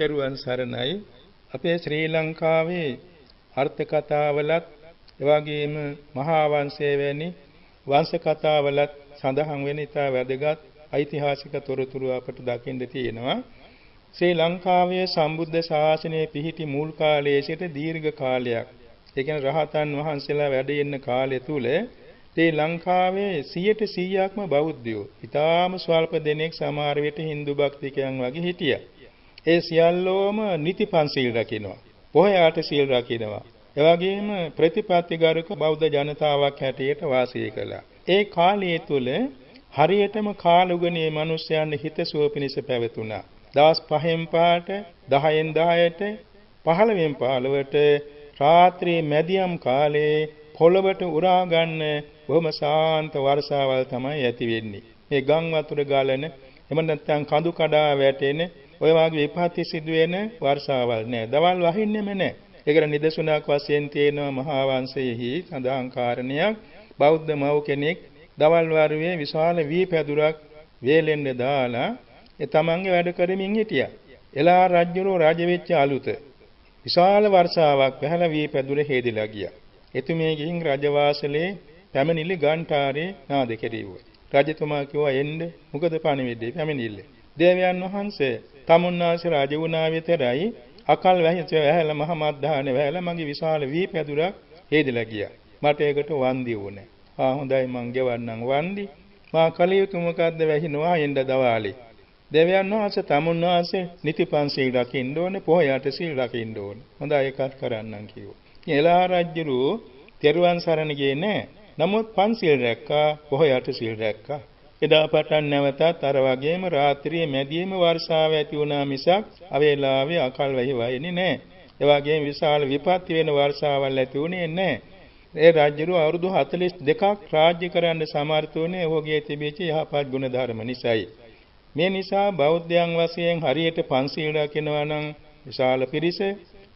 තෙරුවන් සරණයි. අපේ ශ්‍රී ලංකාවේ අර්ථ කතාවලත් එවැගේම මහා වංශයේ වැනි වංශ කතාවලත් සඳහන් වෙන ඉතා වැදගත් ඓතිහාසික තොරතුරු අපට දකින්න තියෙනවා. ශ්‍රී ලංකාවේ සම්බුද්ධ ශාසනය පිහිටි මුල් කාලයේ සිට දීර්ඝ කාලයක්, ඒ කියන්නේ රහතන් වහන්සේලා වැඩ ඉන්න කාලය තුල ශ්‍රී ලංකාවේ 100%ක්ම බෞද්ධයෝ, ඊටාම ස්වල්ප දෙනෙක් සමහර විට Hindu භක්තිකයන් වගේ හිටියා. ඒ සියල්ලෝම නිති පන්සිල් රකින්නවා. පොහොයාට සීල් රකින්නවා. එවැගේම ප්‍රතිපත්තිගරුක බෞද්ධ ජනතාවක් හැටියට වාසය කළා. ඒ කාලය තුල හරියටම කාලුගනේ මිනිස්යන් හිතසුව පිණිස පැවතුණා. දවස් 5න් පාට 10න් 10ට 15න් 15ට රාත්‍රී මැදියම් කාලේ පොළවට උරා ගන්න බොහොම ශාන්ත වර්ෂාවල් තමයි ඇති වෙන්නේ. මේ ගම් වතුර ගලන, එහෙම නැත්නම් කඳු කඩා වැටෙන ඔය වගේ විපත්ති සිදුවෙන වර්ෂාවල් නෑ. දවල් වහින්නෙම නෑ. ඒකට නිදසුනක් වශයෙන් තියෙනවා මහා වංශයේහි සඳහන් කාරණයක්. බෞද්ධ මව් කෙනෙක් දවල් වරුවේ විශාල වී පැදුරක් වේලෙන්න දාලා ඒ තමන්ගේ වැඩ කරමින් හිටියා. එලා රජුරෝ රජ වෙච්ච අලුත විශාල වර්ෂාවක් පැහැලා වී පැදුර හේදිලා ගියා. එතුමිය ගිහින් රජවාසලේ පැමිණිලි ගන්ඨාරේ නාද කෙරෙව්වා. රජතුමා කිව්වා එන්න, මොකද පණිවිඩේ පැමිණිල්ල. දේවයන් වහන්සේ තමුන්නාසේ රජ වුණා විතරයි අකල් වැහිලා මහ මද්දානේ වැහිලා මගේ විශාල වී පැදුරක් හේදිලා ගියා. මට ඒකට වන්දි වුණේ. හොඳයි මං ගෙවන්නම් වන්දි. මා කලියුතු මොකද්ද වැහිනවා එන්න දවාලේ. දේවයන් වහන්සේ තමුන්නාසේ නිතිපන්සිල් රකින්න ඕනේ, පොහොයට සීල් රකින්න ඕනේ. හොඳයි ඒකත් කරන්නම් කිව්වා. එලා රජුරු තෙරුවන් සරණ ගියේ නෑ. නමුත් පන්සිල් රැක්කා, පොහොයට සීල් රැක්කා. එදා පටන් නැවතත් අර වගේම රාත්‍රියේ මැදියේම වර්ෂාව ඇති වුණා මිසක් අවේලාවේ අකල් වැහි වයින්නේ නැහැ. ඒ වගේම විශාල විපත්ති වෙන වර්ෂාවල් ඇති වුණේ නැහැ. ඒ රාජ්‍යරු අවුරුදු 42ක් රාජ්‍ය කරන්න සමර්ථ වුණේ ඔහුගේ තිබිච්ච යහපත් ගුණ ධර්ම නිසායි. මේ නිසා බෞද්ධයන් වශයෙන් හරියට පන්සිල් රකින්නවා නම් විශාල පිරිස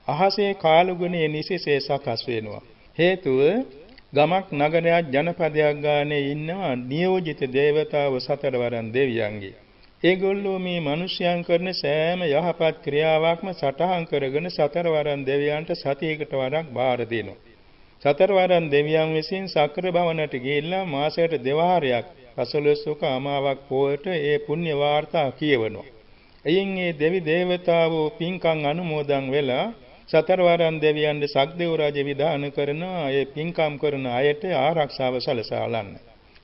අහසේ කාලුගුණයේ නිසිසේ සකස් වෙනවා. හේතුව ගමක් නගරයක් ජනපදයක් ගානේ ඉන්නවා නියෝජිත දේවතාව සතරවරන් දෙවියන්ගේ. ඒගොල්ලෝ මේ මිනිස්යන් කරන සෑම යහපත් ක්‍රියාවක්ම සටහන් කරගෙන සතරවරන් දෙවියන්ට සතියකට වරක් බාර දෙනවා. සතරවරන් දෙවියන් විසින් සක්‍ර භවනට ගිහිල්ලා මාසයට දෙවාරයක් පසළොස්වක අමාවක් පොයට ඒ පුණ්‍ය වාර්තා කියවනවා. එයින් මේ දෙවි දේවතාවෝ පින්කම් අනුමෝදන් වෙලා සතරවරන් දෙවියන්ගේ සක්දේව රජ විධාන කරනවා ඒ පින්කම් කරන අයට ආරක්ෂාව සලසාලන්න.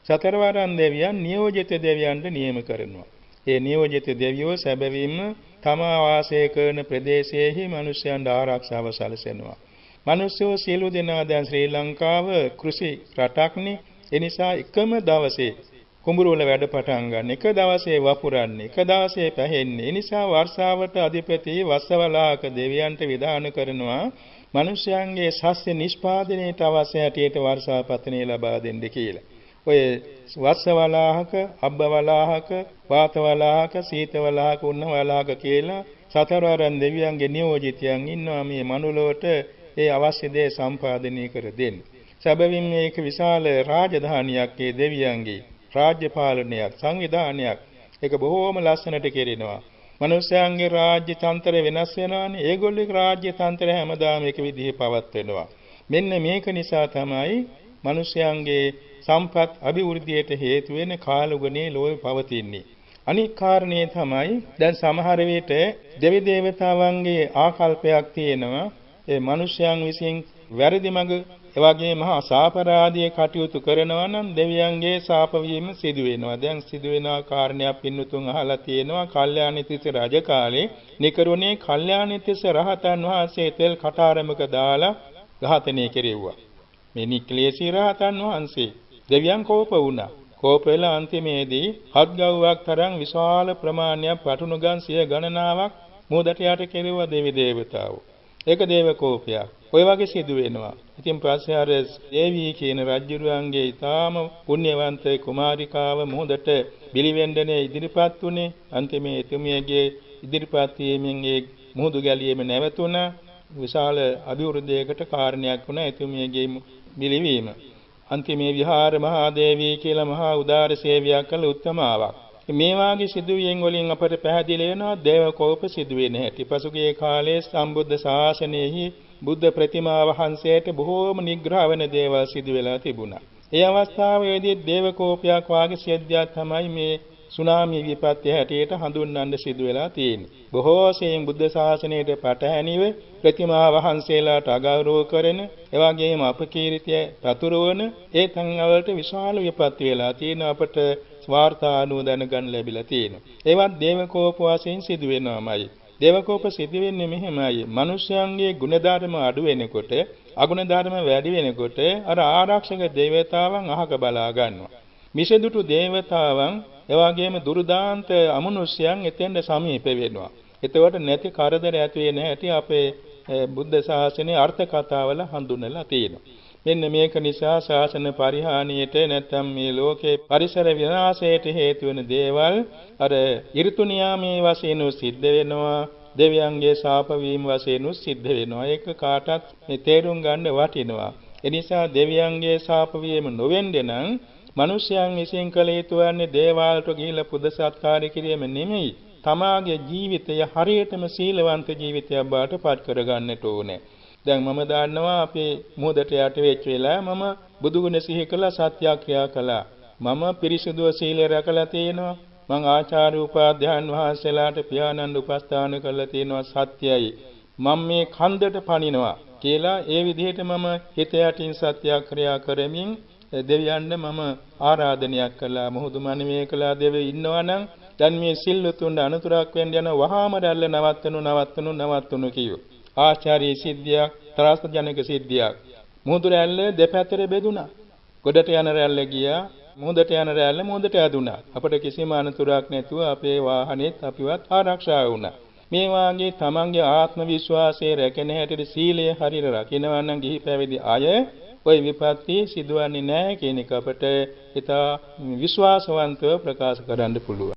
සතරවරන් දෙවියන් නියෝජිත දෙවියන්ට නියම කරනවා. ඒ නියෝජිත දෙවියෝ සැබවින්ම තමා වාසය කරන ප්‍රදේශයේහි මිනිසයන්ට ආරක්ෂාව සලසනවා. මිනිස්සු සියලු දෙනා දැන් ශ්‍රී ලංකාව කෘෂි රටක්නේ. ඒ නිසා එකම දවසේ කුඹුරු වල වැඩ පටන් ගන්න, එක දවසේ වපුරන්නේ, එක දවසේ පැහෙන්නේ. ඒ නිසා වර්ෂාවට අධිපති වස්සවලාක දෙවියන්ට විධාන කරනවා මිනිසයන්ගේ සස්්‍ය නිෂ්පාදනයට අවශ්‍ය හැටියට වර්ෂාපතනෙ ලබා දෙන්න කියලා. ඔය වස්සවලාහක, අබ්බවලාහක, වාතවලාහක, සීතවලාහක, උන්නවලාහක කියලා සතරවරන් දෙවියන්ගේ නියෝජිතයන් ඉන්නවා මේ මනුලොවට ඒ අවශ්‍ය දේ සම්පාදනය කර දෙන්න. සැබවින් මේක විශාල රාජධානියක් ඒ දෙවියන්ගේ. රාජ්‍ය පාලනයක්, සංවිධානයක්. ඒක බොහෝම ලස්සනට කෙරෙනවා. මිනිස්යාගේ රාජ්‍ය තන්ත්‍රය වෙනස් වෙනවානේ. ඒගොල්ලෝගේ රාජ්‍ය තන්ත්‍රය හැමදාම එක විදිහේ පවත්වනවා. මෙන්න මේක නිසා තමයි මිනිස්යාගේ සම්පත් අභිවෘද්ධියට හේතු වෙන කාලුගනේ ලෝකෙ පවතින්නේ. අනික් කාරණේ තමයි දැන් සමහර විට දෙවි දේවතාවන්ගේ ආකල්පයක් තියෙනවා. ඒ මිනිස්යන් විසින් වැරදි මඟ එවැගේ මහා සාපරාධයේ කටයුතු කරනවා නම් දෙවියන්ගේ ශාප වීම සිදු වෙනවා. දැන් සිදු වෙන කාරණයක් පින්නතුන් අහලා තියෙනවා. කල්යාණිතිස්ස රජ කාලේ නිකරුණේ කල්යාණිතිස්ස රහතන් වහන්සේ තෙල් කටාරමක දාලා ඝාතනය කෙරෙව්වා. මේ නික්ලේශී රහතන් වහන්සේ දෙවියන් කෝප වුණා. කෝප වෙලා අන්තිමේදී හත්ගව්වක් තරම් විශාල ප්‍රමාණයක් පටුනුගන් සිය ගණනාවක් මොහොතට යට කෙරෙව්වා දෙවි දේවතාවෝ. ඒක දේව කෝපයක්. ඔය වගේ සිදු වෙනවා. ඉතින් පස්සේ අර දේවී කියන රජුරුවන්ගේ ඊටාම පුණ්‍යවන්ත කුමාරිකාව මොහොතට බිලිවෙන්ඩනේ ඉදිරිපත් වුණේ. අන්තිමේ එතුමියගේ ඉදිරිපත් වීමෙන් ඒ මුහුදු ගැලියෙම නැවතුණා. විශාල අභිවෘද්ධියකට කාරණයක් වුණා එතුමියගේ බිලිවීම. අන්තිමේ විහාර මහා දේවී කියලා මහා උදාර සේවයක් කළ උත්තමාවක්. මේ වාගේ සිදුවීම් වලින් අපට පැහැදිලි වෙනවා දේවකෝප සිදුවෙන හැටි. පසුගිය කාලයේ සම්බුද්ධ ශාසනයෙහි බුද්ධ ප්‍රතිමා වහන්සේට බොහෝම නිග්‍රහ වෙන දේවල් සිදු වෙලා තිබුණා. ඒ අවස්ථාවේදී දේවකෝපයක් වාගේ සිද්ධියක් තමයි මේ සුනාමි විපත්‍ය හැටියට හඳුන්වන්න සිදු වෙලා තියෙන්නේ. බොහෝ සෙයින් බුද්ධ ශාසනයට පටහැනිව ප්‍රතිමා වහන්සේලාට අගෞරව කරන, එවාගෙම අපකීර්තිය පතුරවන ඒ තන්වලට විශාල විපත්ති වෙලා තියෙන අපට වාර්තා අනුව දැනගන්න ලැබිලා තියෙනවා. ඒවත් දේවකෝප වශයෙන් සිදු වෙනවාමයි. දේවකෝප සිදු වෙන්නේ මෙහෙමයි. මිනිස්යන්ගේ ගුණධර්ම අඩු වෙනකොට, අගුණධර්ම වැඩි වෙනකොට අර ආරක්ෂක දේවතාවන් අහක බලා ගන්නවා. මිසදුටු දේවතාවන් එවාගෙම දුර්දාන්ත අමනුෂ්‍යයන් එතෙන්ද සමීප වෙනවා. එතකොට නැති කරදර ඇති වෙන හැටි අපේ බුද්ධ ශාසනයේ අර්ථ කතාවල හඳුන්වලා තියෙනවා. මෙන්න මේක නිසා ශාසන පරිහානියට නැත්නම් මේ ලෝකේ පරිසර විනාශයට හේතු වෙන දේවල් අර ඍතු නියාමයේ වශයෙන් සිද්ධ වෙනවා. දෙවියන්ගේ ශාප වීම වශයෙන් සිද්ධ වෙනවා. ඒක කාටත් මේ තේරුම් ගන්න වටිනවා. ඒ නිසා දෙවියන්ගේ ශාප වීම නොවෙන්න නම් මිනිසයන් විසින් කළ යුතු වන්නේ දේවාලට ගිහිලා පුද සත්කාර කිරීම නෙමෙයි. තමාගේ ජීවිතය හරියටම සීලවන්ත ජීවිතයක් බවට පත් කරගන්නට ඕනේ. දැන් මම දන්නවා අපේ මොහොතට යට වෙච්ච වෙලාව මම බුදුගුණ සිහි කළා, සත්‍යක්‍රියා කළා. මම පිරිසුදුව සීලය රැකලා තියෙනවා. මං ආචාර්ය උපාධ්‍යාන වහන්සේලාට පියාණන් උපස්ථාන කරලා තියෙනවා සත්‍යයි. මම මේ කන්දට පනිනවා කියලා ඒ විදිහට මම හිත යටින් සත්‍යක්‍රියා කරමින් දෙවියන්ට මම ආරාධනයක් කළා. මොහොදු මනමේ කළා දෙවියෝ ඉන්නවනම් දැන් මේ සිල්ලුතුන්ට අනුතරක් වෙන්න යන වහාම රැල්ල නවත්තනු කිව්වා. ආචාර්ය සිද්ධියක්, ත්‍රාස ජනක සිද්ධියක්. මොහොදු රැල්ල දෙපැත්තට බෙදුණා. ගොඩට යන රැල්ල ගියා, මොහොදට යන රැල්ල මොහොදට ඇදුණා. අපට කිසිම අනුතරක් නැතුව අපේ වාහනේත් අපිවත් ආරක්ෂා වුණා. මේ වාගේ තමන්ගේ ආත්ම විශ්වාසය රැකෙන හැටියට සීලය හරියට රකින්නවා නම් ගිහි පැවිදි අය ওই විපත්ති සිදුවන්නේ නැහැ කියන එක අපට ඉතා විශ්වාසවන්තව ප්‍රකාශ කරන්න පුළුවන්.